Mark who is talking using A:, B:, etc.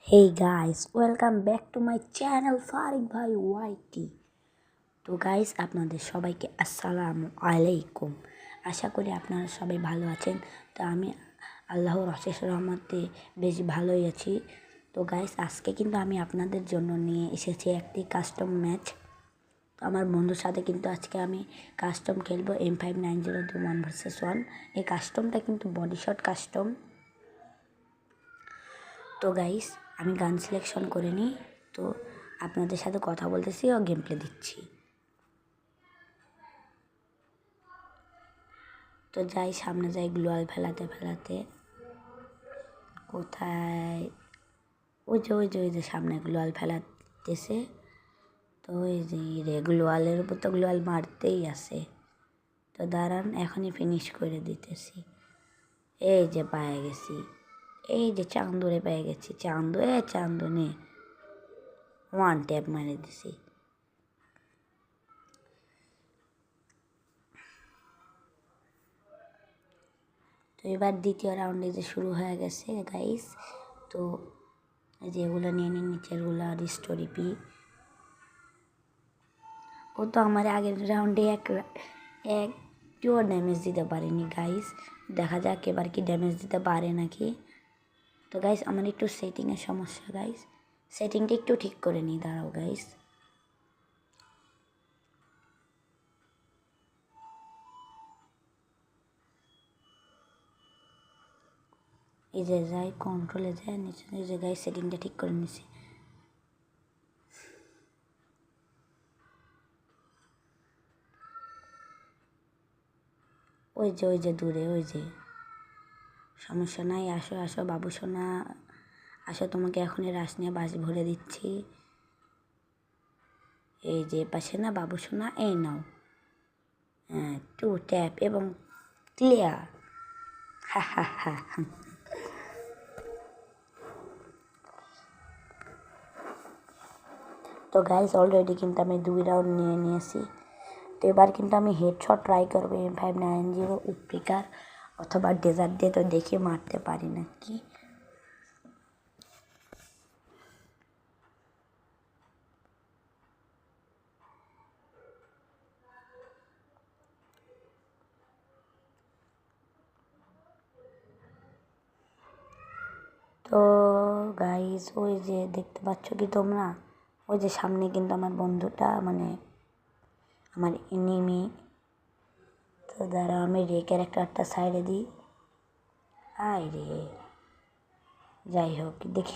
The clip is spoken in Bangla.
A: Hey guys, welcome back to my channel ফারিক ভাই ওয়াইটি। তো গাইস, আপনাদের সবাইকে আসসালামু আলাইকুম। আশা করি আপনারা সবাই ভালো আছেন। তো আমি আল্লাহর অশেষ রহমতে বেশ ভালোই আছি। তো গাইস, আজকে কিন্তু আমি আপনাদের জন্য নিয়ে এসেছি একটি কাস্টম ম্যাচ। তো আমার বন্ধুর সাথে কিন্তু আজকে আমি কাস্টম খেলবো M5902 1 vs 1। এই কাস্টমটা কিন্তু বডি শট কাস্টম। তো গাইস, আমি গান সিলেকশন করে নিই, তো আপনাদের সাথে কথা বলতেছি ও গেম প্লে দিচ্ছি। তো যাই, সামনে যাই গ্লোয়াল ফেলাতে ফেলাতে। কোথায়? ওই যে সামনে গ্লোয়াল ফেলাতেছে। তো ওই যে গ্লোয়ালের উপর তো গ্লোয়াল মারতেই আছে। তো দাঁড়ান, এখনই ফিনিশ করে দিতেছি। এই যে পেয়ে গেছি, এই যে চান্দুরে পেয়ে গেছি। চান্দু নে ওয়ান ট্যাপ মারে দিছি। তো এবার দ্বিতীয় রাউন্ডে যে শুরু হয়ে গেছে গাইস। তো যেগুলো নিয়ে নিন, নিচেরগুলো রিস্টোরি পি। ও তো আমার আগের রাউন্ডে একটিও ড্যামেজ দিতে পারেনি গাইস। দেখা যাক এবার কি ড্যামেজ দিতে পারে নাকি। তো গাইস, আমার একটু সেটিংয়ের সমস্যা গাইস, সেটিংটা একটু ঠিক করে নিই, দাঁড়াও গাইস। এই যে যাই, কন্ট্রোলে যায় নিচে, এই যে গাইস সেটিংটা ঠিক করে নিছি। ওই যে দূরে, ওই যে সমস্যা নাই। আসো আসো বাবু সোনা, আসো, তোমাকে এখনই রাস নিয়ে বাস ভরে দিচ্ছি। এই যে পাশে না বাবু সোনা, এই নাও। হ্যাঁ, 2 ট্যাপ এবং ক্লিয়ার। হা হা হা। তো গাইস, অলরেডি কিন্তু আমি 2 রাউন্ড নিয়ে নিয়েছি। তো এবার কিন্তু আমি হেডশট ট্রাই করবো M590 উপ্রিকার অথবা ডেজার্ট দিয়ে। তো দেখে মারতে পারি নাকি। তো গাইস, ওই যে দেখতে পাচ্ছ কি তোমরা, ওই যে সামনে কিন্তু আমার বন্ধুটা, মানে আমার এনিমি। তো দ্বারা আমি ক্যারেক্টারটা সাইডে দিই। আয় রে, যাই হোক দেখি।